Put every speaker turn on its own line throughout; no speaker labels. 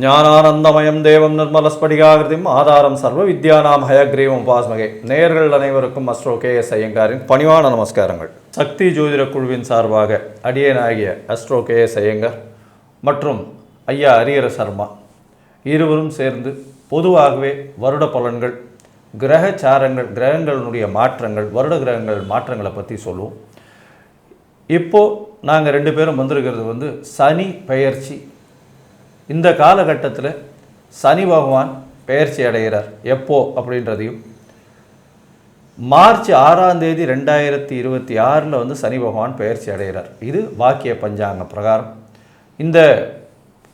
ஞானானந்தமயம் தேவம் நிர்மலஸ்படிகாகிருதிம் ஆதாரம் சர்வ வித்யானாம் ஹயக்ரீவம் உபாஸ்மகே. நேயர்கள் அனைவருக்கும் அஸ்ட்ரோ KS ஐயங்காரின் பணிவான நமஸ்காரங்கள். சக்தி ஜோதிட குழுவின் சார்பாக அடியனாகிய அஸ்ட்ரோ KS ஐயங்கார் மற்றும் ஐயா ஹரிஹர சர்மா இருவரும் சேர்ந்து பொதுவாகவே வருட பலன்கள், கிரகச்சாரங்கள், கிரகங்களுடைய மாற்றங்கள், வருட கிரகங்கள் மாற்றங்களை பற்றி சொல்லுவோம். இப்போது நாங்கள் 2 பேரும் வந்திருக்கிறது சனி பெயர்ச்சி. இந்த காலகட்டத்தில் சனி பகவான் பெயர்ச்சி அடைகிறார் எப்போ அப்படின்றதையும், மார்ச் 6ஆம் தேதி 2026 சனி பகவான் பெயர்ச்சி அடைகிறார். இது வாக்கிய பஞ்சாங்க பிரகாரம். இந்த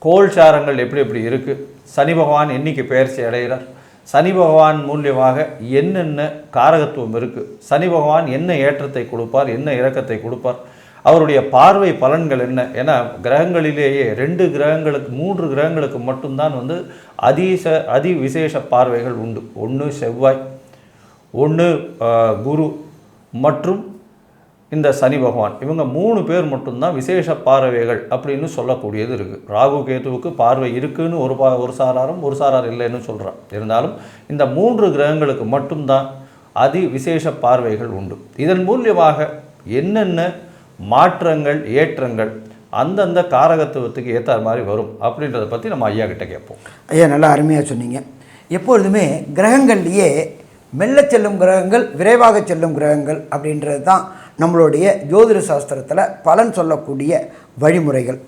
கோல்சாரங்கள் எப்படி எப்படி இருக்குது, சனி பகவான் என்னைக்கு பெயர்ச்சி அடைகிறார், சனி பகவான் மூலியமாக என்னென்ன காரகத்துவம் இருக்குது, சனி பகவான் என்ன ஏற்றத்தை கொடுப்பார், என்ன இறக்கத்தை கொடுப்பார், அவருடைய பார்வை பலன்கள் என்ன. ஏன்னா கிரகங்களிலேயே 2 கிரகங்களுக்கு 3 கிரகங்களுக்கு மட்டும்தான் அதி விசேஷ பார்வைகள் உண்டு. ஒன்று செவ்வாய், ஒன்று குரு மற்றும் இந்த சனி பகவான். இவங்க 3 பேர் மட்டும்தான் விசேஷ பார்வைகள் அப்படின்னு சொல்லக்கூடியது இருக்குது. ராகு கேதுவுக்கு பார்வை இருக்குன்னு ஒரு சாராரும் ஒரு சாரார் இல்லைன்னு சொல்கிறார். இருந்தாலும் இந்த 3 கிரகங்களுக்கு மட்டும்தான் அதி விசேஷ பார்வைகள் உண்டு. இதன் மூலியமாக என்னென்ன மாற்றங்கள், ஏற்றங்கள் அந்தந்த காரகத்துவத்துக்கு ஏற்ற மாதிரி வரும் அப்படின்றத பற்றி நம்ம ஐயா கிட்ட கேட்போம்.
ஐயா நல்லா அருமையாக சொன்னீங்க. எப்பொழுதுமே கிரகங்கள்லேயே மெல்ல செல்லும் கிரகங்கள், விரைவாக செல்லும் கிரகங்கள் அப்படின்றது தான் நம்மளுடைய ஜோதிட சாஸ்திரத்தில் பலன் சொல்லக்கூடிய வழிமுறைகள்.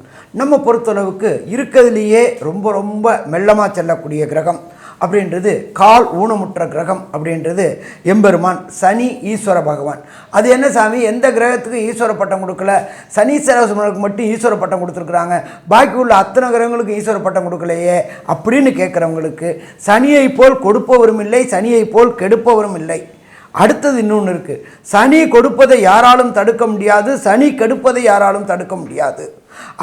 நம்ம பொறுத்தளவுக்கு இருக்கிறதுலையே ரொம்ப ரொம்ப மெல்லமாக செல்லக்கூடிய கிரகம் அப்படின்றது, கால் ஊனமுற்ற கிரகம் அப்படின்றது எம்பெருமான் சனி ஈஸ்வர பகவான். அது என்ன சாமி, எந்த கிரகத்துக்கும் ஈஸ்வர பட்டம் கொடுக்கல, சனீஸ்வரனுக்கு மட்டும் ஈஸ்வர பட்டம் கொடுத்துருக்குறாங்க, பாக்கி உள்ள அத்தனை கிரகங்களுக்கு ஈஸ்வர பட்டம் கொடுக்கலையே அப்படின்னு கேட்குறவங்களுக்கு, சனியை போல் கொடுப்பவரும் இல்லை, சனியை போல் கெடுப்பவரும் இல்லை. அடுத்தது இன்னொன்று இருக்குது, சனி கொடுப்பதை யாராலும் தடுக்க முடியாது, சனி கெடுப்பதை யாராலும் தடுக்க முடியாது.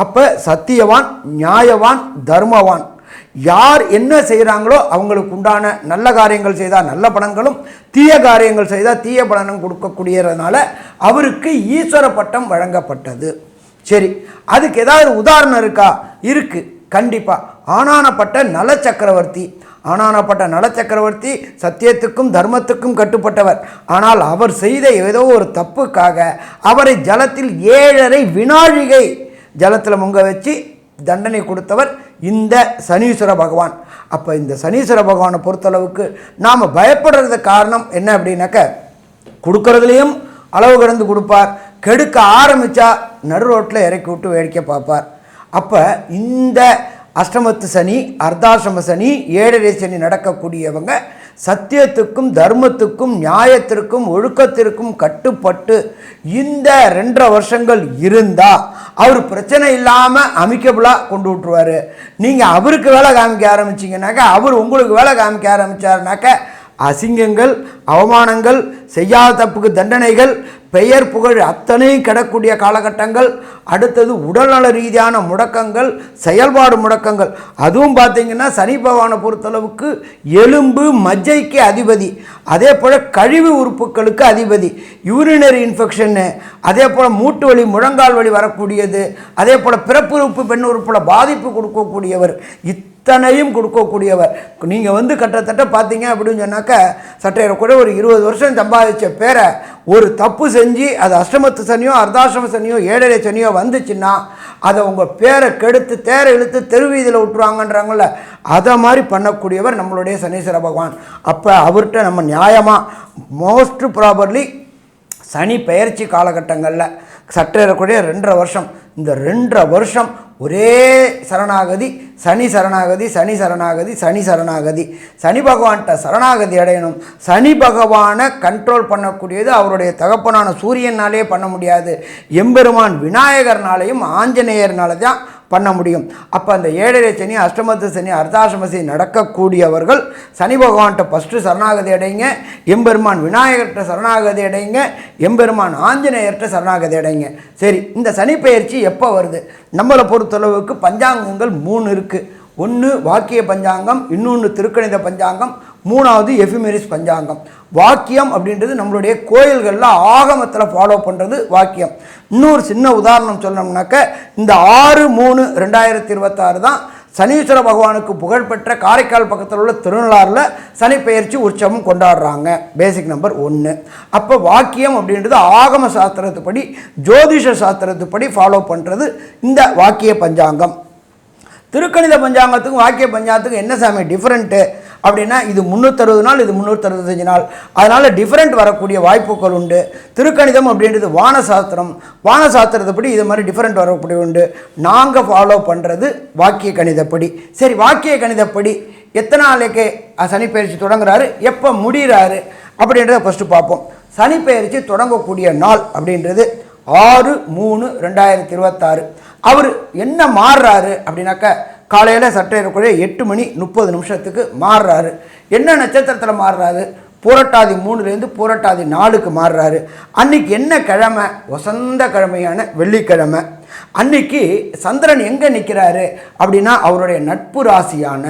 அப்போ சத்தியவான், நியாயவான், தர்மவான் யார் என்ன செய்கிறாங்களோ அவங்களுக்கு உண்டான நல்ல காரியங்கள் செய்தால் நல்ல பலன்களும், தீய காரியங்கள் செய்தால் தீய பலனும் கொடுக்கக்கூடியதுனால அவருக்கு ஈஸ்வர பட்டம் வழங்கப்பட்டது. சரி, அதுக்கு ஏதாவது உதாரணம் இருக்கா? இருக்குது, கண்டிப்பாக. ஆனானப்பட்ட நல சக்கரவர்த்தி. ஆனானப்பட்ட நல சக்கரவர்த்தி சத்தியத்துக்கும் தர்மத்துக்கும் கட்டுப்பட்டவர். ஆனால் அவர் செய்த ஏதோ ஒரு தப்புக்காக அவரை ஜலத்தில் 7.5 வினாழிகை ஜலத்தில் முங்க வச்சு தண்டனை கொடுத்தவர் இந்த சனீஸ்வர பகவான். அப்போ இந்த சனீஸ்வர பகவானை பொறுத்தளவுக்கு நாம் பயப்படுறது காரணம் என்ன அப்படின்னாக்க, கொடுக்கறதுலேயும் அளவு கடந்து கொடுப்பார், கெடுக்க ஆரம்பித்தா நடு ரோட்டில் இறக்கி விட்டு வேடிக்கை பார்ப்பார். அப்போ இந்த அஷ்டமத்து சனி, அர்த்தாசிரம சனி, 7.5 சனி நடக்கக்கூடியவங்க சத்தியத்துக்கும் தர்மத்துக்கும் நியாயத்திற்கும் ஒழுக்கத்திற்கும் கட்டுப்பட்டு இந்த 2.5 வருஷங்கள் இருந்தால் அவர் பிரச்சனை இல்லாமல் அமிக்கபுளாக கொண்டு விட்டுருவார். நீங்கள் அவருக்கு வேலை காமிக்க ஆரம்பிச்சிங்கனாக்கா, அவர் உங்களுக்கு வேலை காமிக்க ஆரம்பித்தாருனாக்க அசிங்கங்கள், அவமானங்கள், செய்யாத தப்புக்கு தண்டனைகள், பெயர் புகழ் அத்தனையும் கிடக்கூடிய காலகட்டங்கள். அடுத்தது உடல்நல ரீதியான முடக்கங்கள், செயல்பாடு முடக்கங்கள். அதுவும் பார்த்திங்கன்னா சனி பகவானை பொறுத்தளவுக்கு எலும்பு மஜ்ஜைக்கு அதிபதி, அதே போல் கழிவு உறுப்புகளுக்கு அதிபதி, யூரினரி இன்ஃபெக்ஷன்னு, அதே போல் மூட்டு வலி, முழங்கால் வலி வரக்கூடியது, அதே போல் பிறப்பு உறுப்பு, பெண் உறுப்பில் பாதிப்பு கொடுக்கக்கூடியவர், இத்தனையும் கொடுக்கக்கூடியவர். நீங்கள் கிட்டத்தட்ட பார்த்தீங்க அப்படின்னு சொன்னாக்க சட்டையில கூட ஒரு 20 வருஷம் சம்பாதிச்ச பேரை ஒரு தப்பு செஞ்சு அது அஷ்டமத்து சனியோ அர்த்தாசிரம சனியோ 7.5 சனியோ வந்துச்சுன்னா அதை உங்கள் பேரை கெடுத்து தேரை இழுத்து தெருவீதியில் விட்டுருவாங்கன்றாங்கள, அதை மாதிரி பண்ணக்கூடியவர் நம்மளுடைய சனீஸ்வர பகவான். அப்போ அவர்கிட்ட நம்ம நியாயமாக மோஸ்ட் ப்ராபர்லி சனி பெயர்ச்சி காலகட்டங்களில் சற்றேறக்கூடிய 2.5 வருஷம், இந்த 2.5 வருஷம் ஒரே சரணாகதி, சனி சரணாகதி, சனி சரணாகதி, சனி சரணாகதி. சனி பகவான்கிட்ட சரணாகதி அடையணும். சனி பகவானை கண்ட்ரோல் பண்ணக்கூடியது அவருடைய தகப்பனான சூரியனாலே பண்ண முடியாது, எம்பெருமான் விநாயகர்னாலையும் ஆஞ்சநேயர்னால தான் பண்ண முடியும். அப்போ அந்த 7.5 சனி, அஷ்டமத்து சனி, அர்த்தாசிரம சனி நடக்கக்கூடியவர்கள் சனி பகவான்கிட்ட ஃபஸ்ட்டு சரணாகதி அடைங்க, எம்பெருமான் விநாயகர்கிட்ட சரணாகதி அடைங்க, எம்பெருமான் ஆஞ்சநேயர்கிட்ட சரணாகதி அடைங்க. சரி, இந்த சனி பெயர்ச்சி எப்போ வருது? நம்மளை பொறுத்தளவுக்கு பஞ்சாங்கங்கள் 3 இருக்குது. ஒன்று வாக்கிய பஞ்சாங்கம், இன்னொன்று திருக்கணித பஞ்சாங்கம், மூணாவது எஃபிமெரிஸ் பஞ்சாங்கம். வாக்கியம் அப்படின்றது நம்மளுடைய கோயில்களில் ஆகமத்தில் ஃபாலோ பண்ணுறது வாக்கியம். இன்னொரு சின்ன உதாரணம் சொல்லணும்னாக்க இந்த 6/3/2026 தான் சனீஸ்வர பகவானுக்கு புகழ்பெற்ற காரைக்கால் பக்கத்தில் உள்ள திருநள்ளாறில் சனி பெயர்ச்சி உற்சவம் கொண்டாடுறாங்க. பேசிக் நம்பர் 1. அப்போ வாக்கியம் அப்படின்றது ஆகம சாஸ்திரத்துப்படி ஜோதிஷ சாஸ்திரத்துப்படி ஃபாலோ பண்ணுறது இந்த வாக்கிய பஞ்சாங்கம். திருக்கணித பஞ்சாங்கத்துக்கும் வாக்கிய பஞ்சாங்கத்துக்கும் என்ன சாமி டிஃப்ரெண்ட்டு அப்படின்னா, இது 360 நாள், இது 365 நாள். அதனால் டிஃப்ரெண்ட் வரக்கூடிய வாய்ப்புகள் உண்டு. திருக்கணிதம் அப்படின்றது வானசாஸ்திரம், வானசாஸ்திரத்தைப்படி இது மாதிரி டிஃப்ரெண்ட் வரக்கூடிய உண்டு. நாங்கள் ஃபாலோ பண்ணுறது வாக்கிய கணிதப்படி. சரி, வாக்கிய கணிதப்படி எத்தனை நாளைக்கு சனி பயிற்சி தொடங்குறாரு, எப்போ முடிகிறாரு அப்படின்றத ஃபஸ்ட்டு பார்ப்போம். சனி பயிற்சி தொடங்கக்கூடிய நாள் அப்படின்றது 6/3/2026. அவர் என்ன மாறுறாரு அப்படின்னாக்க, காலையில் சற்றேறக்குறைய 8:30 மாறுறாரு. என்ன நட்சத்திரத்தில் மாறுறாரு? பூரட்டாதி 3லேருந்து பூரட்டாதி 4க்கு மாறுறாரு. அன்னைக்கு என்ன கிழமை? வசந்த கிழமையான வெள்ளிக்கிழமை. அன்னைக்கு சந்திரன் எங்கே நிற்கிறாரு அப்படின்னா, அவருடைய நட்பு ராசியான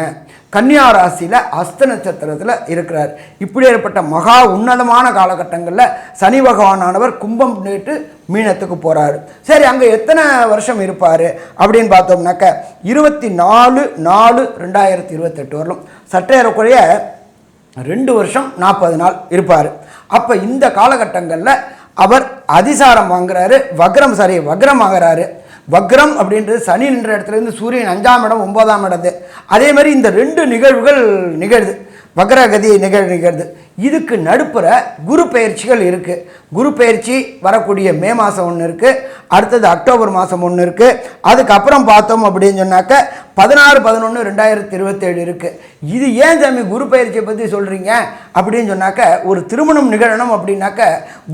கன்னியா ராசியில் அஸ்த நட்சத்திரத்தில் இருக்கிறார். இப்படி ஏற்பட்ட மகா உன்னதமான காலகட்டங்களில் சனி பகவானானவர் கும்பம் நேற்று மீனத்துக்கு போகிறாரு. சரி, அங்கே எத்தனை வருஷம் இருப்பார் அப்படின்னு பார்த்தோம்னாக்க 24/4/2028 வரலும் சற்றேறக்குறைய 2 வருஷம் 40 நாள் இருப்பார். அப்போ இந்த காலகட்டங்களில் அவர் அதிசாரம் வாங்குறாரு, வக்ரம் ஆகிறாரு. வக்ரம் அப்படின்றது சனி நின்ற இடத்துலேருந்து சூரியன் 5ஆம் இடம் 9ஆம் இடத்து. அதே மாதிரி இந்த 2 நிகழ்வுகள் நிகழ்து, வக்ரகதி நிகழ்து. இதுக்கு நடுப்புற குரு பயிற்சிகள் இருக்குது. குரு பயிற்சி வரக்கூடிய மே மாதம் ஒன்று இருக்குது, அடுத்தது அக்டோபர் மாதம் ஒன்று இருக்குது. அதுக்கப்புறம் பார்த்தோம் அப்படின்னு சொன்னாக்க 16/11/2027 இருக்குது. இது ஏன் சாமி குரு பயிற்சியை பற்றி சொல்கிறீங்க அப்படின்னு சொன்னாக்க, ஒரு திருமணம் நிகழணும் அப்படின்னாக்க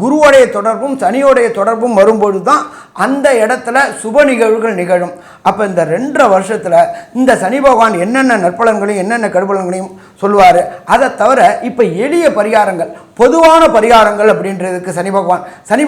குருவோடைய தொடர்பும் சனியோடைய தொடர்பும் வரும்போது தான் அந்த இடத்துல சுப நிகழ்வுகள் நிகழும். அப்போ இந்த 2.5 வருஷத்தில் இந்த சனி பகவான் என்னென்ன நற்பலன்களையும் என்னென்ன கெடுபலன்களையும் சொல்லுவார். அதை தவிர இப்போ எளிய பரிகாரங்கள், பொதுவான பரிகாரங்கள் அப்படின்றதுக்கு சனி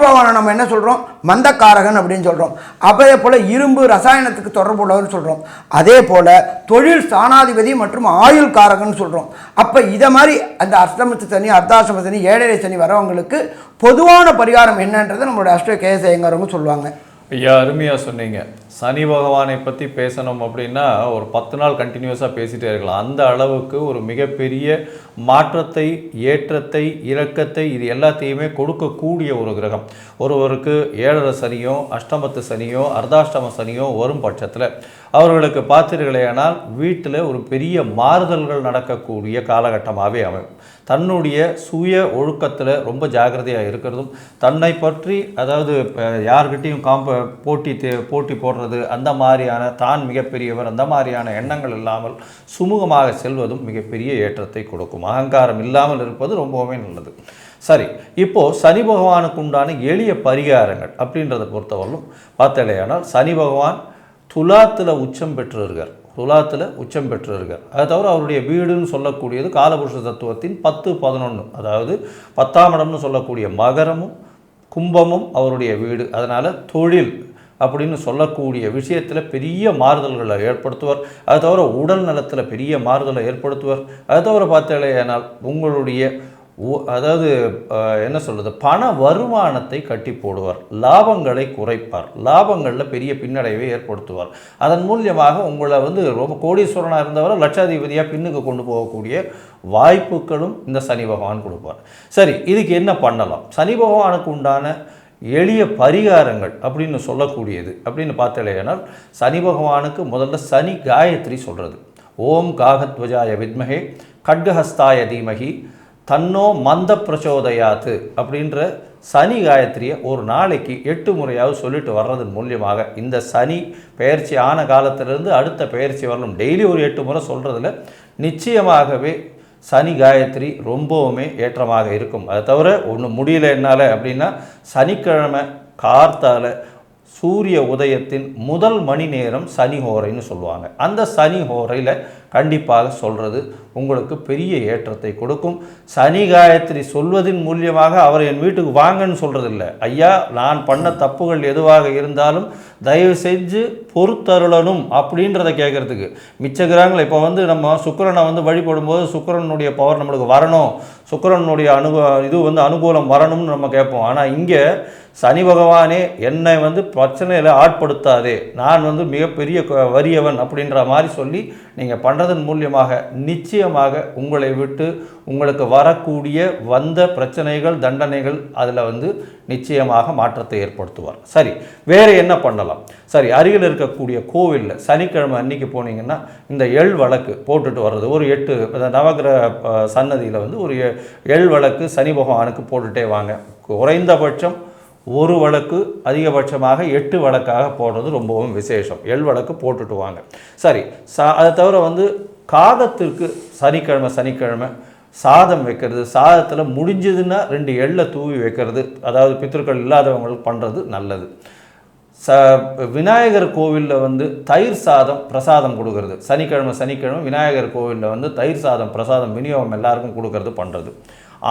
பகவானை நம்ம என்ன சொல்கிறோம்? மந்தக்காரகன் அப்படின்னு சொல்கிறோம். அதே போல் இரும்பு ரசாயனத்துக்கு தொடர்புள்ளவர்னு சொல்கிறோம். அதே போல் தொழில் ஸ்தானாதிபதி மற்றும் ஆயுள் காரகன் சொல்கிறோம். அப்போ இதை மாதிரி அந்த அஷ்டமத்து சனி, அர்த்தாஷ்டம சனி, 7.5 சனி வரவங்களுக்கு பொதுவான பரிகாரம் என்னன்றதை நம்மளோட அஷ்ட கேஎஸ் ஐயங்காரவங்க சொல்லுவாங்க.
ஐயா, அருமையாக சொன்னீங்க. சனி பகவானை பற்றி பேசணும் அப்படின்னா ஒரு 10 நாள் கண்டினியூஸாக பேசிகிட்டே இருக்கலாம். அந்த அளவுக்கு ஒரு மிகப்பெரிய மாற்றத்தை, ஏற்றத்தை, இறக்கத்தை, இது எல்லாத்தையுமே கொடுக்கக்கூடிய ஒரு கிரகம். ஒருவருக்கு 7.5 சனியோ அஷ்டமத்து சனியோ அர்த்தாஷ்டம சனியோ வரும் பட்சத்தில் அவர்களுக்கு பார்த்தீர்களேயானால் வீட்டில் ஒரு பெரிய மாறுதல்கள் நடக்கக்கூடிய காலகட்டமாகவே அமையும். தன்னுடைய சுய ஒழுக்கத்தில் ரொம்ப ஜாக்கிரதையாக இருக்கிறதும், தன்னை பற்றி அதாவது யார்கிட்டையும் போட்டி போடுறது, அந்த மாதிரியான தான் மிகப்பெரியவர் அந்த மாதிரியான எண்ணங்கள் இல்லாமல் சுமூகமாக செல்வதும் மிகப்பெரிய ஏற்றத்தை கொடுக்கும். அகங்காரம் இல்லாமல் இருப்பது ரொம்பவுமே நல்லது. சரி, இப்போது சனி பகவானுக்கு உண்டான எளிய பரிகாரங்கள் அப்படின்றத பொறுத்தவரையிலும் பார்த்தலையானால், சனி பகவான் துலாத்தில் உச்சம் பெற்றிருக்கார். அதை தவிர அவருடைய வீடுன்னு சொல்லக்கூடியது காலபுருஷ தத்துவத்தின் 10-11, அதாவது 10ஆம் இடம்னு சொல்லக்கூடிய மகரமும் கும்பமும் அவருடைய வீடு. அதனால் தொழில் அப்படின்னு சொல்லக்கூடிய விஷயத்தில் பெரிய மாறுதல்களை ஏற்படுத்துவார். அது தவிர உடல் நலத்தில் பெரிய மாறுதலை ஏற்படுத்துவார். அது தவிர பார்த்தாலேயானால் உங்களுடைய அதாவது என்ன சொல்கிறது, பண வருமானத்தை கட்டி போடுவார், லாபங்களை குறைப்பார், லாபங்களில் பெரிய பின்னடைவை ஏற்படுத்துவார். அதன் மூலியமாக உங்களை ரொம்ப கோடீஸ்வரனாக இருந்தவரை லட்சாதிபதியாக பின்னுக்கு கொண்டு போகக்கூடிய வாய்ப்புகளும் இந்த சனி பகவான் கொடுப்பார். சரி, இதுக்கு என்ன பண்ணலாம்? சனி பகவானுக்கு உண்டான எளிய பரிகாரங்கள் அப்படின்னு சொல்லக்கூடியது அப்படின்னு பார்த்தாலேனால், சனி பகவானுக்கு முதல்ல சனி காயத்ரி சொல்கிறது. ஓம் காகத்வஜாய வித்மகே கட்கஹஸ்தாய தீமகி தன்னோ மந்த பிரச்சோதயாத்து அப்படின்ற சனி காயத்ரியை ஒரு நாளைக்கு 8 முறையாவது சொல்லிட்டு வர்றதன் மூலியமாக இந்த சனி பெயர்ச்சி ஆன காலத்திலிருந்து அடுத்த பெயர்ச்சி வரலும் டெய்லி ஒரு 8 முறை சொல்கிறதுல நிச்சயமாகவே சனி காயத்ரி ரொம்பவுமே ஏற்றமாக இருக்கும். அதை தவிர ஒன்று முடியல என்னால் அப்படின்னா, சனிக்கிழமை கார்த்தால சூரிய உதயத்தின் முதல் மணி நேரம் சனி ஹோரைன்னு சொல்லுவாங்க. அந்த சனி ஹோரையில் கண்டிப்பாக சொல்கிறது உங்களுக்கு பெரிய ஏற்றத்தை கொடுக்கும். சனி காயத்ரி சொல்வதின் மூலியமாக அவர் என் வீட்டுக்கு வாங்கன்னு சொல்கிறது இல்லை. ஐயா, நான் பண்ண தப்புகள் எதுவாக இருந்தாலும் தயவு செஞ்சு பொறுத்தருளணும் அப்படின்றத கேட்குறதுக்கு. மிச்ச கிரகங்கள் இப்போ வந்து நம்ம சுக்கிரனை வந்து வழிபடும்போது சுக்கிரனுடைய பவர் நம்மளுக்கு வரணும், சுக்கிரனுடைய இது வந்து அனுகூலம் வரணும்னு நம்ம கேட்போம். ஆனால் இங்கே சனி பகவானே என்னை வந்து பிரச்சனையில் ஆட்படுத்தாதே, நான் வந்து மிகப்பெரிய வறியவன் அப்படின்ற மாதிரி சொல்லி நீங்கள் பண்ணுறதன் மூலியமாக நிச்சயமாக உங்களை விட்டு உங்களுக்கு வரக்கூடிய வந்த பிரச்சனைகள் தண்டனைகள் அதில் வந்து நிச்சயமாக மாற்றத்தை ஏற்படுத்துவார். சரி, வேறு என்ன பண்ணலாம்? சரி, அருகில் இருக்கக்கூடிய கோவிலில் சனிக்கிழமை அன்னைக்கு போனீங்கன்னா இந்த எள் வழக்கு போட்டுட்டு வர்றது, ஒரு 8 நவகிரக சன்னதியில் வந்து ஒரு எள் வழக்கு சனி பகவானுக்கு போட்டுகிட்டே வாங்க. குறைந்தபட்சம் ஒரு வழக்கு, அதிகபட்சமாக 8 வழக்காக போடுறது ரொம்பவும் விசேஷம். எள் வழக்கு போட்டுட்டு வாங்க. சரி, அதை தவிர வந்து காகத்திற்கு சனிக்கிழமை சாதம் வைக்கிறது, சாதத்தில் முடிஞ்சதுன்னா 2 எள்ளை தூவி வைக்கிறது, அதாவது பித்திருக்கள் இல்லாதவங்களுக்கு பண்ணுறது நல்லது. விநாயகர் கோவிலில் வந்து தயிர் சாதம் பிரசாதம் கொடுக்கறது, சனிக்கிழமை விநாயகர் கோவிலில் வந்து தயிர் சாதம் பிரசாதம் விநியோகம் எல்லாருக்கும் கொடுக்கறது பண்ணுறது.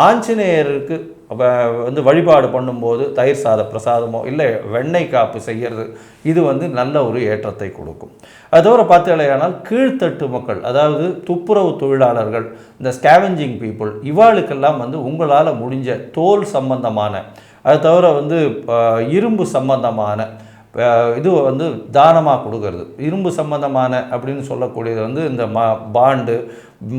ஆஞ்சநேயருக்கு வந்து வழிபாடு பண்ணும்போது தயிர் சாத பிரசாதமோ இல்லை வெண்ணெய் காப்பு செய்கிறது, இது வந்து நல்ல ஒரு ஏற்றத்தை கொடுக்கும். அதோட பார்த்தீங்களேனால் கீழ்த்தட்டு மக்கள், அதாவது துப்புரவு தொழிலாளர்கள், இந்த ஸ்கேவெஞ்சிங் பீப்புள், இவாளுக்கெல்லாம் வந்து உங்களால் முடிஞ்ச தோல் சம்பந்தமான, அது தவிர வந்து இரும்பு சம்பந்தமான இது வந்து தானமாக கொடுக்கறது. இரும்பு சம்பந்தமான அப்படின்னு சொல்லக்கூடியது வந்து இந்த பாண்டு,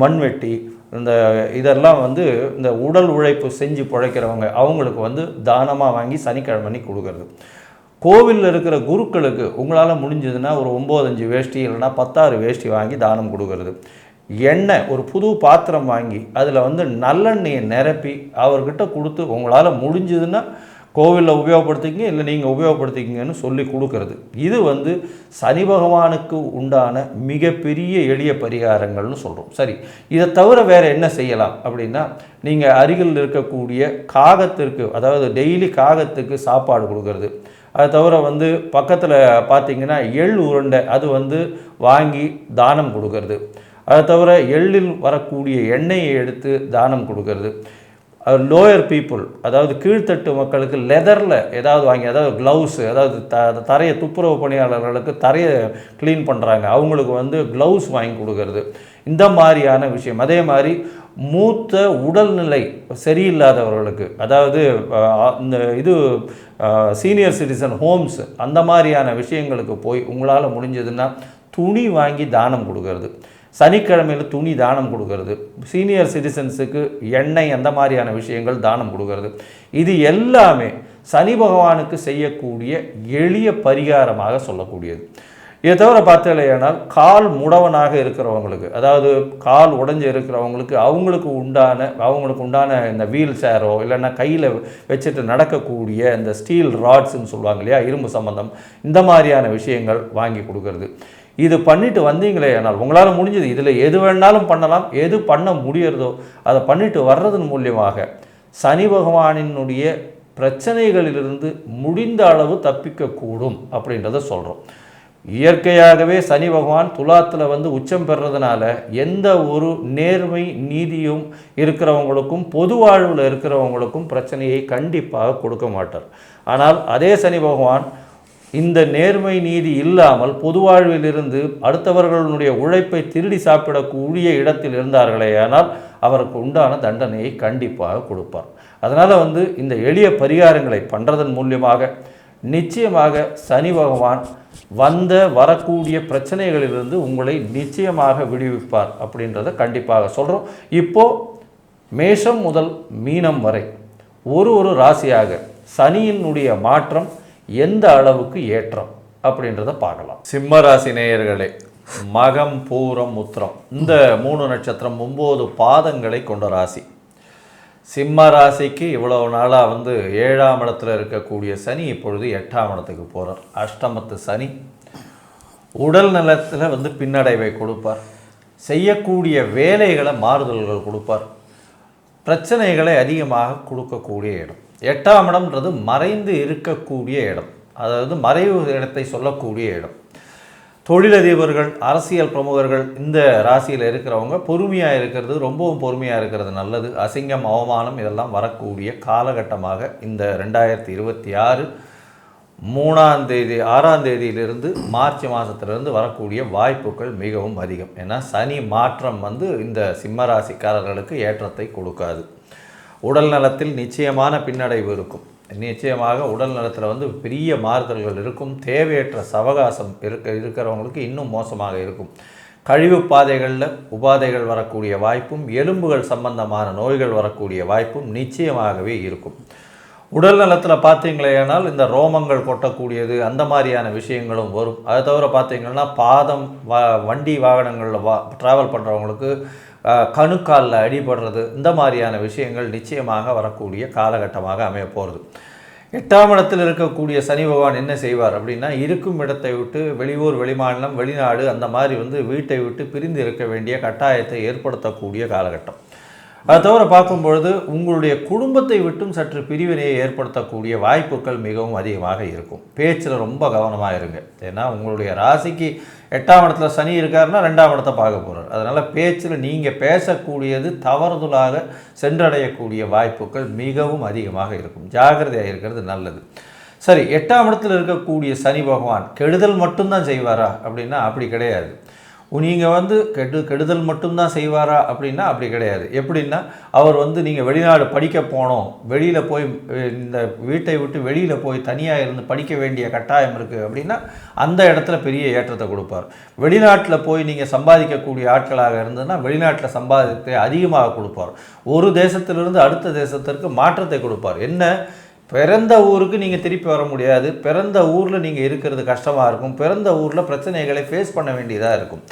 மண்வெட்டி, இந்த இதெல்லாம் வந்து இந்த உடல் உழைப்பு செஞ்சு பிழைக்கிறவங்க அவங்களுக்கு வந்து தானமாக வாங்கி சனிக்கிழமை கொடுக்கறது. கோவிலில் இருக்கிற குருக்களுக்கு உங்களால் முடிஞ்சதுன்னா ஒரு 9-5 வேஷ்டி இல்லைன்னா 16 வேஷ்டி வாங்கி தானம் கொடுக்கறது. எண்ணெய், ஒரு புது பாத்திரம் வாங்கி அதில் வந்து நல்லெண்ணெயை நிரப்பி அவர்கிட்ட கொடுத்து உங்களால் முடிஞ்சதுன்னா கோவிலில் உபயோகப்படுத்திக்கிங்க, இல்லை நீங்கள் உபயோகப்படுத்திக்கிங்கன்னு சொல்லி கொடுக்கறது. இது வந்து சனி பகவானுக்கு உண்டான மிகப்பெரிய எளிய பரிகாரங்கள்னு சொல்கிறோம். சரி, இதை தவிர வேறு என்ன செய்யலாம் அப்படின்னா, நீங்கள் அருகில் இருக்கக்கூடிய காகத்திற்கு, அதாவது டெய்லி காகத்துக்கு சாப்பாடு கொடுக்கறது. அது தவிர வந்து பக்கத்தில் பார்த்திங்கன்னா எள் உருண்டை, அது வந்து வாங்கி தானம் கொடுக்கறது. அது தவிர எள்ளில் வரக்கூடிய எண்ணெயை எடுத்து தானம் கொடுக்கறது. லோயர் பீப்புள், அதாவது கீழ்த்தட்டு மக்களுக்கு லெதரில் ஏதாவது வாங்கி, அதாவது க்ளவுஸு, அதாவது தரையை துப்புரவு பணியாளர்களுக்கு தரையை க்ளீன் பண்ணுறாங்க, அவங்களுக்கு வந்து க்ளவுஸ் வாங்கி கொடுக்கறது. இந்த மாதிரியான விஷயம். அதே மாதிரி மூத்த உடல்நிலை சரியில்லாதவர்களுக்கு, அதாவது இந்த இது சீனியர் சிட்டிசன் ஹோம்ஸ், அந்த மாதிரியான விஷயங்களுக்கு போய் உங்களால் முடிஞ்சதுன்னா துணி வாங்கி தானம் கொடுக்கறது. சனிக்கிழமையில் துணி தானம் கொடுக்கறது, சீனியர் சிட்டிசன்ஸுக்கு எண்ணெய், அந்த மாதிரியான விஷயங்கள் தானம் கொடுக்கறது. இது எல்லாமே சனி பகவானுக்கு செய்யக்கூடிய எளிய பரிகாரமாக சொல்லக்கூடியது. இதை தவிர பார்த்தீங்களேனால் கால் முடவனாக இருக்கிறவங்களுக்கு, அதாவது கால் உடைஞ்சு இருக்கிறவங்களுக்கு அவங்களுக்கு உண்டான இந்த வீல் சேரோ இல்லைன்னா கையில் வச்சுட்டு நடக்கக்கூடிய இந்த ஸ்டீல் ராட்ஸ்ன்னு சொல்லுவாங்க இல்லையா, இரும்பு சம்பந்தம், இந்த மாதிரியான விஷயங்கள் வாங்கி கொடுக்கறது. இது பண்ணிட்டு வந்தீங்களே ஆனால் உங்களால் முடிஞ்சது, இதில் எது வேணாலும் பண்ணலாம், எது பண்ண முடியறதோ அதை பண்ணிட்டு வர்றதன் மூலியமாக சனி பகவானினுடைய பிரச்சனைகளிலிருந்து முடிந்த அளவு தப்பிக்கக்கூடும் அப்படின்றத சொல்கிறோம். இயற்கையாகவே சனி பகவான் துலாத்தில் வந்து உச்சம் பெறதுனால எந்த ஒரு நேர்மை நீதியும் இருக்கிறவங்களுக்கும் பொது வாழ்வில் இருக்கிறவங்களுக்கும் பிரச்சனையை கண்டிப்பாக கொடுக்க மாட்டார். ஆனால் அதே சனி பகவான் இந்த நேர்மை நீதி இல்லாமல் பொது வாழ்விலிருந்து அடுத்தவர்களுடைய உழைப்பை திருடி சாப்பிடக்கூடிய இடத்தில் இருந்தார்களே ஆனால் அவருக்கு உண்டான தண்டனையை கண்டிப்பாக கொடுப்பார். அதனால் வந்து இந்த எளிய பரிகாரங்களை பண்ணுறதன் மூலியமாக நிச்சயமாக சனி பகவான் வரக்கூடிய பிரச்சனைகளிலிருந்து உங்களை நிச்சயமாக விடுவிப்பார் அப்படின்றத கண்டிப்பாக சொல்கிறோம். இப்போது மேஷம் முதல் மீனம் வரை ஒரு ராசியாக சனியினுடைய மாற்றம் எந்த அளவுக்கு ஏற்றம் அப்படின்றத பார்க்கலாம். சிம்ம ராசி நேயர்களே, மகம் பூரம் உத்திரம் இந்த 3 நட்சத்திரம் 9 பாதங்களை கொண்ட ராசி. சிம்ம ராசிக்கு இவ்வளவு நாளாக வந்து 7ஆம் இடத்துல இருக்கக்கூடிய சனி இப்பொழுது 8ஆம் இடத்துக்கு போகிறார். அஷ்டமத்து சனி உடல் நலத்தில் வந்து பின்னடைவை கொடுப்பார், செய்யக்கூடிய வேலைகளை மாறுதல்கள் கொடுப்பார், பிரச்சனைகளை அதிகமாக கொடுக்கக்கூடிய இடம். 8ஆம் இடம்ன்றது மறைந்து இருக்கக்கூடிய இடம், அதாவது மறைவு இடத்தை சொல்லக்கூடிய இடம். தொழிலதிபர்கள், அரசியல் பிரமுகர்கள், இந்த ராசியில் இருக்கிறவங்க பொறுமையாக இருக்கிறது, ரொம்பவும் பொறுமையாக இருக்கிறது நல்லது. அசிங்கம், அவமானம் இதெல்லாம் வரக்கூடிய காலகட்டமாக இந்த 2026 6ஆம் தேதியிலிருந்து மார்ச் மாதத்திலிருந்து வரக்கூடிய வாய்ப்புகள் மிகவும் அதிகம். ஏன்னா சனி மாற்றம் இந்த சிம்ம ராசிக்காரர்களுக்கு ஏற்றத்தை கொடுக்காது. உடல் நலத்தில் நிச்சயமான பின்னடைவு இருக்கும். நிச்சயமாக உடல் நலத்தில் பெரிய மாறுதல்கள் இருக்கும். தேவையற்ற சவகாசம் இருக்கிறவங்களுக்கு இன்னும் மோசமாக இருக்கும். கழிவு பாதைகளில் உபாதைகள் வரக்கூடிய வாய்ப்பும், எலும்புகள் சம்பந்தமான நோய்கள் வரக்கூடிய வாய்ப்பும் நிச்சயமாகவே இருக்கும். உடல் நலத்தில் பார்த்தீங்களேனால் இந்த ரோமங்கள் கொட்டக்கூடியது அந்த மாதிரியான விஷயங்களும் வரும். அதை தவிர பார்த்தீங்கன்னா பாதம் வண்டி வாகனங்களில் ட்ராவல் பண்ணுறவங்களுக்கு கணுக்காலில் அடிபடுறது இந்த மாதிரியான விஷயங்கள் நிச்சயமாக வரக்கூடிய காலகட்டமாக அமைய போகிறது. 8ஆம் இடத்தில் இருக்கக்கூடிய சனி பகவான் என்ன செய்வார் அப்படின்னா, இருக்கும் இடத்தை விட்டு வெளியூர், வெளிமாநிலம், வெளிநாடு அந்த மாதிரி வீட்டை விட்டு பிரிந்து இருக்க வேண்டிய கட்டாயத்தை ஏற்படுத்தக்கூடிய காலகட்டம். அதை தவிர பார்க்கும்பொழுது உங்களுடைய குடும்பத்தை விட்டும் சற்று பிரிவினையை ஏற்படுத்தக்கூடிய வாய்ப்புகள் மிகவும் அதிகமாக இருக்கும். பேச்சில் ரொம்ப கவனமாக இருங்க. ஏன்னா உங்களுடைய ராசிக்கு 8ஆம் இடத்துல சனி இருக்காருன்னா 2ஆம் இடத்தை பார்க்க போகிறார். அதனால் பேச்சில் நீங்கள் பேசக்கூடியது தவறுதலாக சென்றடையக்கூடிய வாய்ப்புகள் மிகவும் அதிகமாக இருக்கும். ஜாக்கிரதையாக இருக்கிறது நல்லது. சரி, 8ஆம் இடத்தில் இருக்கக்கூடிய சனி பகவான் கெடுதல் மட்டும்தான் செய்வாரா அப்படின்னா அப்படி கிடையாது. நீங்கள் கெடுதல் மட்டும்தான் செய்வாரா அப்படின்னா அப்படி கிடையாது. எப்படின்னா அவர் நீங்கள் வெளிநாடு படிக்க போனோம், வெளியில் போய் இந்த வீட்டை விட்டு வெளியில் போய் தனியாக இருந்து படிக்க வேண்டிய கட்டாயம் இருக்குது அப்படின்னா அந்த இடத்துல பெரிய ஏற்றத்தை கொடுப்பார். வெளிநாட்டில் போய் நீங்கள் சம்பாதிக்கக்கூடிய ஆட்களாக இருந்ததுன்னா வெளிநாட்டில் சம்பாதித்தை அதிகமாக கொடுப்பார். ஒரு தேசத்திலிருந்து அடுத்த தேசத்திற்கு மாற்றத்தை கொடுப்பார். என்ன, பிறந்த ஊருக்கு நீங்கள் திருப்பி வர முடியாது. பிறந்த ஊரில் நீங்கள் இருக்கிறது கஷ்டமாக இருக்கும். பிறந்த ஊரில் பிரச்சனைகளை ஃபேஸ் பண்ண வேண்டியதாக இருக்கும்.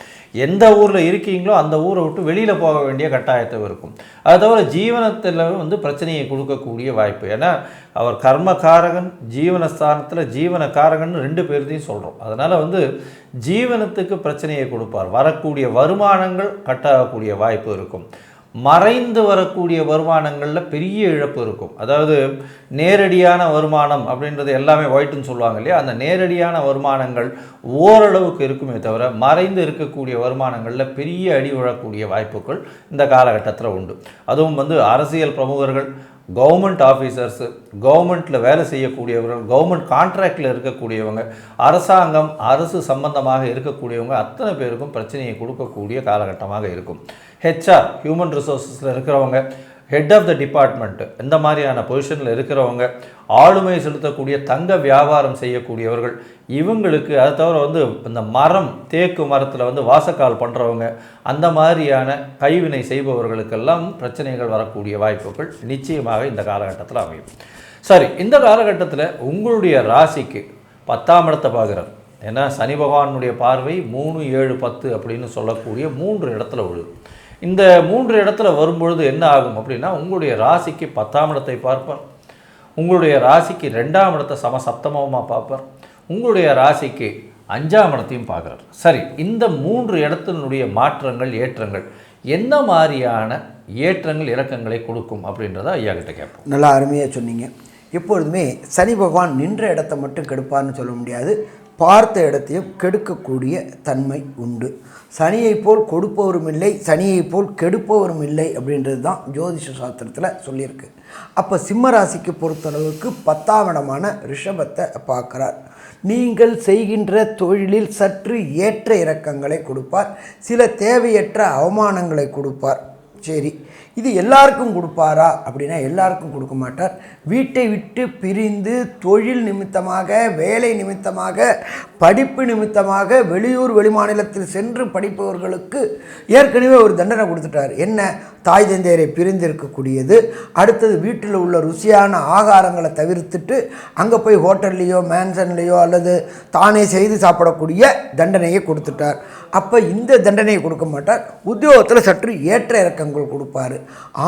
எந்த ஊரில் இருக்கீங்களோ அந்த ஊரை விட்டு வெளியில் போக வேண்டிய கட்டாயத்தை இருக்கும். அது தவிர ஜீவனத்தில் பிரச்சனையை கொடுக்கக்கூடிய வாய்ப்பு. ஏன்னா அவர் கர்மகாரகன், ஜீவனஸ்தானத்தில் ஜீவனக்காரகன் 2 பேர்த்தையும் சொல்கிறோம். அதனால் ஜீவனத்துக்கு பிரச்சனையை கொடுப்பார். வரக்கூடிய வருமானங்கள் கட்டாகக்கூடிய வாய்ப்பு இருக்கும். மறைந்து வரக்கூடிய வருமானங்களில் பெரிய இழப்பு இருக்கும். அதாவது நேரடியான வருமானம் அப்படின்றது எல்லாமே ஒயிட்டுன்னு சொல்லுவாங்க இல்லையா, அந்த நேரடியான வருமானங்கள் ஓரளவுக்கு இருக்குமே தவிர மறைந்து இருக்கக்கூடிய வருமானங்களில் பெரிய அடி விழக்கூடிய வாய்ப்புகள் இந்த காலகட்டத்தில் உண்டு. அதுவும் அரசியல் பிரமுகர்கள், கவர்மெண்ட் ஆஃபீஸர்ஸு, கவர்மெண்ட்டில் வேலை செய்யக்கூடியவர்கள், கவர்மெண்ட் கான்ட்ராக்டில் இருக்கக்கூடியவங்க, அரசாங்கம், அரசு சம்பந்தமாக இருக்கக்கூடியவங்க அத்தனை பேருக்கும் பிரச்சனையை கொடுக்கக்கூடிய காலகட்டமாக இருக்கும். ஹெச்ஆர், ஹியூமன் ரிசோர்ஸஸில் இருக்கிறவங்க, ஹெட் ஆஃப் த டிபார்ட்மெண்ட்டு இந்த மாதிரியான பொசிஷனில் இருக்கிறவங்க, ஆளுமை செலுத்தக்கூடிய தங்க வியாபாரம் செய்யக்கூடியவர்கள், இவங்களுக்கு அதை தவிர இந்த மரம், தேக்கு மரத்தில் வாசக்கால் பண்ணுறவங்க, அந்த மாதிரியான கைவினை செய்பவர்களுக்கெல்லாம் பிரச்சனைகள் வரக்கூடிய வாய்ப்புகள் நிச்சயமாக இந்த காலகட்டத்தில் அமையும். சரி, இந்த காலகட்டத்தில் உங்களுடைய ராசிக்கு 10ஆம் இடத்தை பார்க்குறார். ஏன்னா சனி பகவானுடைய பார்வை 3, 7, 10 அப்படின்னு சொல்லக்கூடிய 3 இடத்துல விழுது. இந்த 3 இடத்துல வரும்பொழுது என்ன ஆகும் அப்படின்னா, உங்களுடைய ராசிக்கு 10ஆம் இடத்தை பார்ப்பார், உங்களுடைய ராசிக்கு 2ஆம் இடத்தை சப்தமமாக பார்ப்பார், உங்களுடைய ராசிக்கு 5ஆம் இடத்தையும் பார்க்குறார். சரி, இந்த 3 இடத்தினுடைய மாற்றங்கள், ஏற்றங்கள் என்ன மாதிரியான ஏற்றங்கள் இறக்கங்களை கொடுக்கும் அப்படின்றத ஐயா கிட்ட கேட்போம்.
நல்லா அருமையாக சொன்னீங்க. எப்பொழுதுமே சனி பகவான் நின்ற இடத்தை மட்டும் கெடுப்பார்னு சொல்ல முடியாது, பார்த்த இடத்தையும் கெடுக்கக்கூடிய தன்மை உண்டு. சனியை போல் கொடுப்பவரும் இல்லை, சனியை போல் கெடுப்பவரும் இல்லை அப்படின்றது தான் ஜோதிஷ சாஸ்திரத்தில் சொல்லியிருக்கு. அப்போ சிம்ம ராசிக்கு பொறுத்தளவுக்கு 10ஆம் இடமான ரிஷபத்தை பார்க்குறார். நீங்கள் செய்கின்ற தொழிலில் சற்று ஏற்ற இறக்கங்களை கொடுப்பார், சில தேவையற்ற அவமானங்களை கொடுப்பார். சரி, இது எல்லாருக்கும் கொடுப்பாரா அப்படின்னா எல்லாருக்கும் கொடுக்க மாட்டார். வீட்டை விட்டு பிரிந்து தொழில் நிமித்தமாக, வேலை நிமித்தமாக, படிப்பு நிமித்தமாக வெளியூர் வெளிமாநிலத்தில் சென்று படிப்பவர்களுக்கு ஏற்கனவே ஒரு தண்டனை கொடுத்துட்டார். என்ன, தாய் தந்தையரை பிரிந்து இருக்கக்கூடியது, அடுத்தது வீட்டில் உள்ள ருசியான ஆகாரங்களை தவிர்த்துட்டு அங்கே போய் ஹோட்டல்லையோ மேன்சன்லேயோ அல்லது தானே செய்து சாப்பிடக்கூடிய தண்டனையை கொடுத்துட்டார். அப்போ இந்த தண்டனையை கொடுக்க மாட்டார். உத்தியோகத்தில் சற்று ஏற்ற இறக்கங்கள் கொடுப்பார்.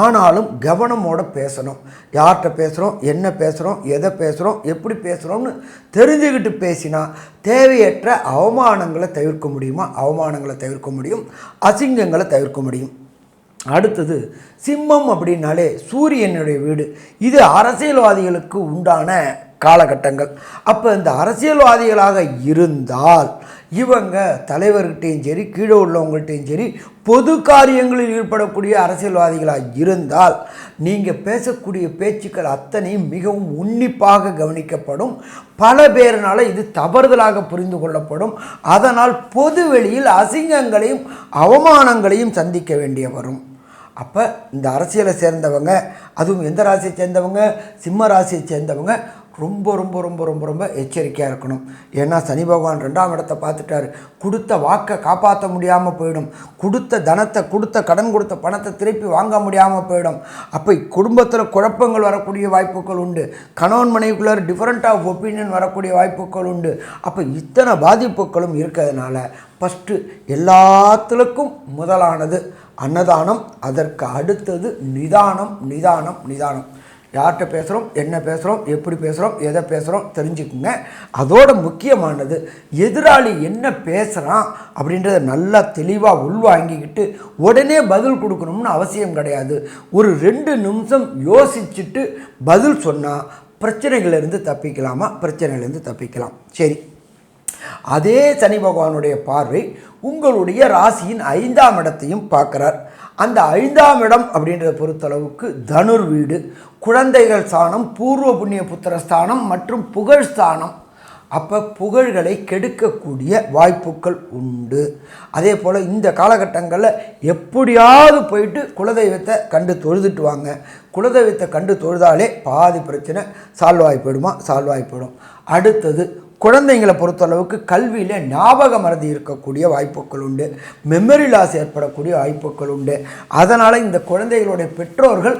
ஆனாலும் கவனமோடு பேசணும். யார்கிட்ட பேசுகிறோம், என்ன பேசுகிறோம், எதை பேசுகிறோம், எப்படி பேசுகிறோம்னு தெரிஞ்சுக்கிட்டு பேசினா தேவையற்ற அவமானங்களை தவிர்க்க முடியுமா? அவமானங்களை தவிர்க்க முடியும், அசிங்கங்களை தவிர்க்க முடியும். அடுத்தது சிம்மம் அப்படின்னாலே சூரியனுடைய வீடு. இது அரசியல்வாதிகளுக்கு உண்டான காலகட்டங்கள். அப்போ இந்த அரசியல்வாதிகளாக இருந்தால் இவங்க தலைவர்கிட்டையும் சரி கீழே உள்ளவங்கள்ட்டையும் சரி பொது காரியங்களில் ஈடுபடக்கூடிய அரசியல்வாதிகளாக இருந்தால் நீங்கள் பேசக்கூடிய பேச்சுக்கள் அத்தனையும் மிகவும் உன்னிப்பாக கவனிக்கப்படும். பல பேரினால் இது தவறுதலாக புரிந்து கொள்ளப்படும். அதனால் பொது வெளியில் அசிங்கங்களையும் அவமானங்களையும் சந்திக்க வேண்டிய வரும். அப்போ இந்த அரசியலை சேர்ந்தவங்க, அதுவும் எந்த ராசியை சேர்ந்தவங்க, சிம்ம ராசியை சேர்ந்தவங்க ரொம்ப ரொம்ப ரொம்ப ரொம்ப ரொம்ப எச்சரிக்கையாக இருக்கணும். ஏன்னா சனி பகவான் 2ஆம் இடத்தை பார்த்துட்டாரு. கொடுத்த வாக்கை காப்பாற்ற முடியாமல் போயிடும். கொடுத்த தனத்தை, கொடுத்த கடன் கொடுத்த பணத்தை திருப்பி வாங்க முடியாமல் போயிடும். அப்போ குடும்பத்தில் குழப்பங்கள் வரக்கூடிய வாய்ப்புகள் உண்டு. கணவன் மனைவிக்குள்ளே டிஃப்ரெண்ட் ஆஃப் ஒப்பீனியன் வரக்கூடிய வாய்ப்புகள் உண்டு. அப்போ இத்தனை பாதிப்புகளும் இருக்கிறதுனால ஃபஸ்ட்டு எல்லாத்துக்கும் முதலானது அன்னதானம், அதற்கு அடுத்தது நிதானம். நிதானம் நிதானம் யார்கிட்ட பேசுகிறோம், என்ன பேசுகிறோம், எப்படி பேசுகிறோம், எதை பேசுகிறோம் தெரிஞ்சுக்குங்க. அதோட முக்கியமானது எதிராளி என்ன பேசுகிறான் அப்படின்றத நல்லா தெளிவாக உள்வாங்கிக்கிட்டு உடனே பதில் கொடுக்கணும்னு அவசியம் கிடையாது. ஒரு 2 நிமிஷம் யோசிச்சுட்டு பதில் சொன்னால் பிரச்சனைகளிலிருந்து தப்பிக்கலாமா? பிரச்சனையிலேருந்து தப்பிக்கலாம். சரி, அதே சனி பகவானுடைய பார்வை உங்களுடைய ராசியின் 5ஆம் இடத்தையும் பார்க்குறார். அந்த 5ஆம் இடம் அப்படின்றத பொறுத்தளவுக்கு தனுர் வீடு, குழந்தைகள் ஸ்தானம், பூர்வ புண்ணிய புத்திர ஸ்தானம் மற்றும் புகழ் ஸ்தானம். அப்போ புகழ்களை கெடுக்கக்கூடிய வாய்ப்புகள் உண்டு. அதே போல் இந்த காலகட்டங்களில் எப்படியாவது போயிட்டு குலதெய்வத்தை கண்டு தொழுதுட்டு வாங்க. குலதெய்வத்தை கண்டு தொழுதாலே பாதி பிரச்சனை சால்வ் ஆகி போயிடுமா? சால்வ் ஆகி போயிடும். அடுத்தது குழந்தைங்களை பொறுத்தளவுக்கு கல்வியில் ஞாபக மறதி இருக்கக்கூடிய வாய்ப்புகள் உண்டு. மெமரி லாஸ் ஏற்படக்கூடிய வாய்ப்புகள் உண்டு. அதனால் இந்த குழந்தைகளுடைய பெற்றோர்கள்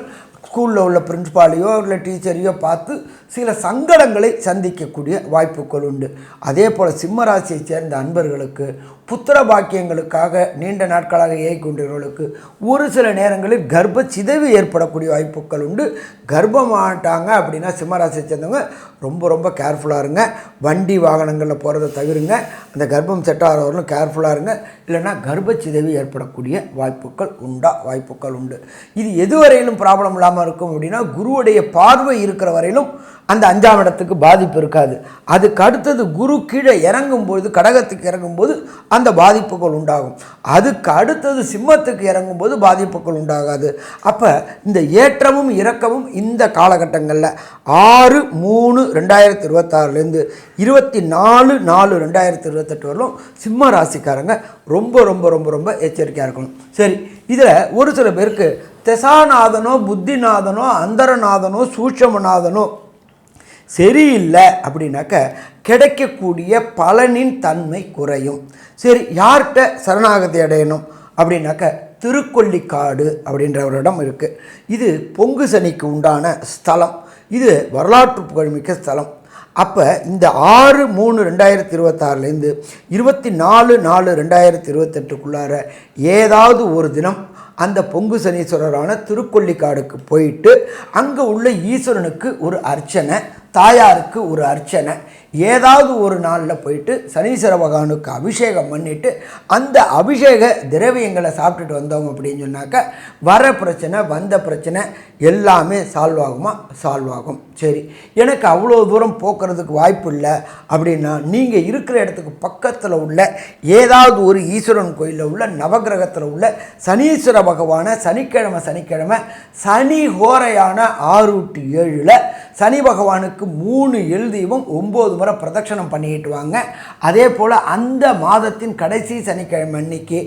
ஸ்கூலில் உள்ள பிரின்ஸ்பாலையோ இல்லை டீச்சரையோ பார்த்து சில சங்கடங்களை சந்திக்கக்கூடிய வாய்ப்புகள் உண்டு. அதே போல் சிம்மராசியை சேர்ந்த அன்பர்களுக்கு புத்திர பாக்கியங்களுக்காக நீண்ட நாட்களாக ஏறிக்கொண்டவர்களுக்கு ஒரு சில நேரங்களில் கர்ப்ப சிதைவு ஏற்படக்கூடிய வாய்ப்புகள் உண்டு. கர்ப்பமாட்டாங்க அப்படின்னா சிம்மராசியை சேர்ந்தவங்க ரொம்ப ரொம்ப கேர்ஃபுல்லாக இருங்க. வண்டி வாகனங்களில் போகிறத தவிருங்க. அந்த கர்ப்பம் செட் ஆகிறவர்களும் கேர்ஃபுல்லாக இருங்க. இல்லைன்னா கர்ப்ப சிதைவு ஏற்படக்கூடிய வாய்ப்புகள் உண்டு. இது எதுவரையிலும் ப்ராப்ளம் இல்லாமல் இருக்கும் அப்படின்னா குருவுடைய பார்வை இருக்கிற வரையிலும் அந்த 5ஆம் இடத்துக்கு பாதிப்பு இருக்காது. அதுக்கு அடுத்தது குரு கீழே இறங்கும்போது, கடகத்துக்கு இறங்கும்போது அந்த பாதிப்புகள் உண்டாகும். அதுக்கு அடுத்தது சிம்மத்துக்கு இறங்கும்போது பாதிப்புகள் உண்டாகாது. அப்போ இந்த ஏற்றமும் இறக்கமும் இந்த காலகட்டங்களில் 6/3/2026 24/4/2028 வரலும் சிம்ம ராசிக்காரங்க ரொம்ப ரொம்ப ரொம்ப ரொம்ப எச்சரிக்கையாக இருக்கணும். சரி, இதில் ஒரு சில பேருக்கு தெசாநாதனோ, புத்திநாதனோ, அந்தரநாதனோ, சூட்சமநாதனோ சரியில்லை அப்படின்னாக்க கிடைக்கக்கூடிய பலனின் தன்மை குறையும். சரி, யார்கிட்ட சரணாகதி அடையணும் அப்படின்னாக்க திருக்கொள்ளிக்காடு அப்படின்ற ஒரு இடம் இருக்குது. இது பொங்கு சனிக்கு உண்டான ஸ்தலம். இது வரலாற்று புகழ்மிக்க ஸ்தலம். அப்போ இந்த 6/3/2026 24/4/2028 ஏதாவது ஒரு தினம் அந்த பொங்கு சனீஸ்வரரான திருக்கொள்ளிக்காடுக்கு போயிட்டு அங்கே உள்ள ஈஸ்வரனுக்கு ஒரு அர்ச்சனை, தாயாருக்கு ஒரு அர்ச்சனை, ஏதாவது ஒரு நாளில் போயிட்டு சனீஸ்வர பகவானுக்கு அபிஷேகம் பண்ணிவிட்டு அந்த அபிஷேக திரவியங்களை சாப்பிட்டுட்டு வந்தோம் அப்படின்னு சொன்னாக்க வர பிரச்சனை, வந்த பிரச்சனை எல்லாமே சால்வ் ஆகுமா? சால்வ் ஆகும். சரி, எனக்கு அவ்வளோ தூரம் போக்குறதுக்கு வாய்ப்பு இல்லை அப்படின்னா நீங்கள் இருக்கிற இடத்துக்கு பக்கத்தில் உள்ள ஏதாவது ஒரு ஈஸ்வரன் கோயிலில் உள்ள நவகிரகத்தில் உள்ள சனீஸ்வர பகவானை சனிக்கிழமை சனி ஹோரையான 6-7 சனி பகவானுக்கு 3 எல் தீபம் 9 முறை பிரதட்சணம் பண்ணிக்கிட்டு வாங்க. அதே போல் அந்த மாதத்தின் கடைசி சனிக்கிழமை அன்னைக்கு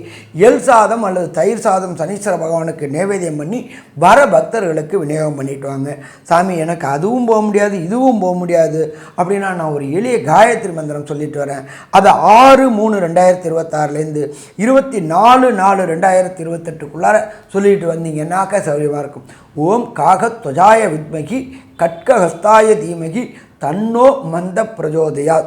எல் சாதம் அல்லது தயிர் சாதம் சனீஸ்வர பகவானுக்கு நைவேத்தியம் பண்ணி வர பக்தர்களுக்கு விநியோகம் பண்ணிட்டு வாங்க. சாமி, எனக்கு அதுவும் போக முடியாது, இதுவும் போக முடியாது அப்படின்னா நான் ஒரு எளிய காயத்ரி மந்திரம் சொல்லிட்டு வரேன். அதை 6/3/2026 24/4/2028 சொல்லிட்டு வந்தீங்கன்னாக்க சௌரியமாக இருக்கும். ஓம் காகத்வஜாய வித்மகி கட்கஹஸ்தாய தீமகி தன்னோ மந்த பிரஜோதயா.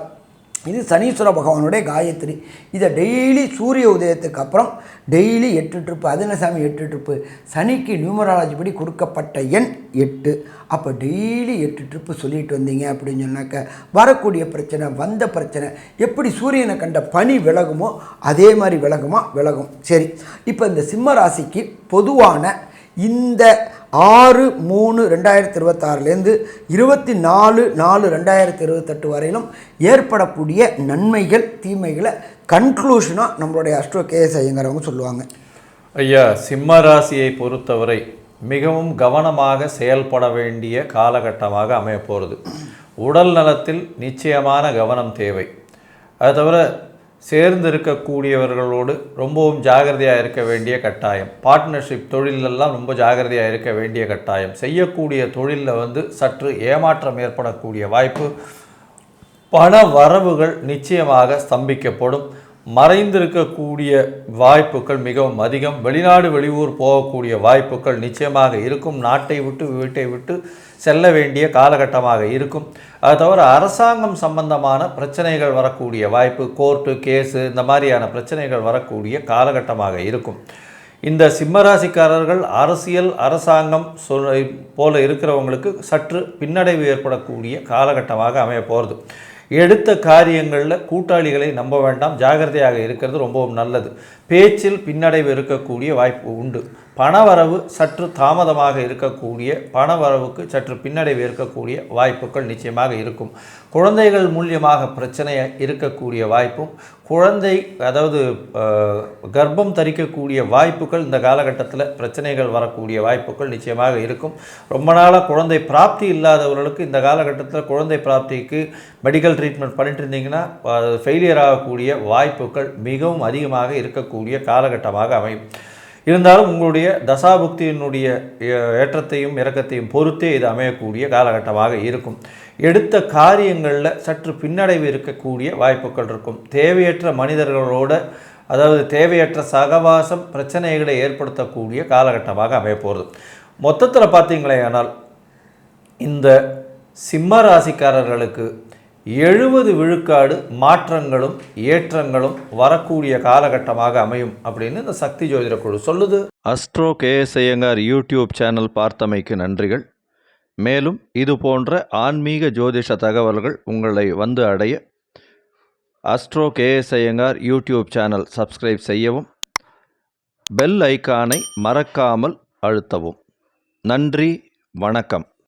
இது சனீஸ்வர பகவானுடைய காயத்ரி. இதை டெய்லி சூரிய உதயத்துக்கு அப்புறம் டெய்லி 8 ட்ரிப்பு. அது என்ன சாமி 8 ட்ரிப்பு? சனிக்கு நியூமராலஜி படி கொடுக்கப்பட்ட எண் 8. அப்போ டெய்லி 8 ட்ரிப்பு சொல்லிட்டு வந்தீங்க அப்படின்னு சொன்னாக்க வரக்கூடிய பிரச்சனை, வந்த பிரச்சனை எப்படி சூரியனை கண்ட பனி விலகுமோ அதே மாதிரி விலகும். சரி, இப்போ இந்த சிம்ம ராசிக்கு பொதுவான இந்த 6/3/2026லேருந்து 24/4/2028 வரையிலும் ஏற்படக்கூடிய நன்மைகள் தீமைகளை கன்க்ளூஷனாக நம்மளுடைய அஸ்ட்ரோ கேஎஸ் ஐயங்காரவங்க சொல்லுவாங்க.
ஐயா, சிம்ம ராசியை பொறுத்தவரை மிகவும் கவனமாக செயல்பட வேண்டிய காலகட்டமாக அமைய போகிறது. உடல் நலத்தில் நிச்சயமான கவனம் தேவை. அது தவிர சேர்ந்து இருக்கக்கூடியவர்களோடு ரொம்பவும் ஜாகிரதையாக இருக்க வேண்டிய கட்டாயம். பார்ட்னர்ஷிப் தொழிலெல்லாம் ரொம்ப ஜாகிரதையாக இருக்க வேண்டிய கட்டாயம். செய்யக்கூடிய தொழிலில் சற்று ஏமாற்றம் ஏற்படக்கூடிய வாய்ப்பு. பண வரவுகள் நிச்சயமாக ஸ்தம்பிக்கப்படும். மறைந்திருக்கக்கூடிய வாய்ப்புகள் மிகவும் அதிகம். வெளிநாடு வெளியூர் போகக்கூடிய வாய்ப்புகள் நிச்சயமாக இருக்கும். நாட்டை விட்டு வீட்டை விட்டு செல்ல வேண்டிய காலகட்டமாக இருக்கும். அது தவிர அரசாங்கம் சம்பந்தமான பிரச்சனைகள் வரக்கூடிய வாய்ப்பு, கோர்ட்டு கேஸு இந்த மாதிரியான பிரச்சனைகள் வரக்கூடிய காலகட்டமாக இருக்கும். இந்த சிம்மராசிக்காரர்கள் அரசியல் அரசாங்கம் போல இருக்கிறவங்களுக்கு சற்று பின்னடைவு ஏற்படக்கூடிய காலகட்டமாக அமைய போகிறது. எடுத்த காரியங்களில் கூட்டாளிகளை நம்ப வேண்டாம். ஜாகிரதையாக இருக்கிறது ரொம்பவும் நல்லது. பேச்சில் பின்னடைவு இருக்கக்கூடிய வாய்ப்பு உண்டு. பணவரவு சற்று தாமதமாக இருக்கக்கூடிய, பணவரவுக்கு சற்று பின்னடைவு இருக்கக்கூடிய வாய்ப்புகள் நிச்சயமாக இருக்கும். குழந்தைகள் மூலியமாக பிரச்சனை இருக்கக்கூடிய வாய்ப்பும், குழந்தை அதாவது கர்ப்பம் தரிக்கக்கூடிய வாய்ப்புகள் இந்த காலகட்டத்தில் பிரச்சனைகள் வரக்கூடிய வாய்ப்புகள் நிச்சயமாக இருக்கும். ரொம்ப நாளாக குழந்தை பிராப்தி இல்லாதவர்களுக்கு இந்த காலகட்டத்தில் குழந்தை பிராப்திக்கு மெடிக்கல் ட்ரீட்மெண்ட் பண்ணிட்டு இருந்தீங்கன்னா ஃபெயிலியர் ஆகக்கூடிய வாய்ப்புகள் மிகவும் அதிகமாக இருக்கக்கூடிய காலகட்டமாக அமையும். இருந்தாலும் உங்களுடைய தசாபுக்தியினுடைய ஏற்றத்தையும் இறக்கத்தையும் பொறுத்தே இது அமையக்கூடிய காலகட்டமாக இருக்கும். எடுத்த காரியங்களில் சற்று பின்னடைவு இருக்கக்கூடிய வாய்ப்புகள் இருக்கும். தேவையற்ற மனிதர்களோட அதாவது தேவையற்ற சகவாசம் பிரச்சனைகளை ஏற்படுத்தக்கூடிய காலகட்டமாக அமையப்போகிறது. மொத்தத்தில் பார்த்தீங்களே ஆனால் இந்த சிம்ம ராசிக்காரர்களுக்கு 70 விழுக்காடு மாற்றங்களும் ஏற்றங்களும் வரக்கூடிய காலகட்டமாக அமையும் அப்படின்னு இந்த சக்தி ஜோதிட குழு சொல்லுது. Astro K S Iyengar YouTube channel பார்த்தமைக்கு நன்றிகள். மேலும் இது போன்ற ஆன்மீக ஜோதிஷ தகவல்கள் உங்களை அடைய astro K S Iyengar YouTube channel subscribe செய்யவும், பெல் ஐக்கானை மறக்காமல் அழுத்தவும். நன்றி, வணக்கம்.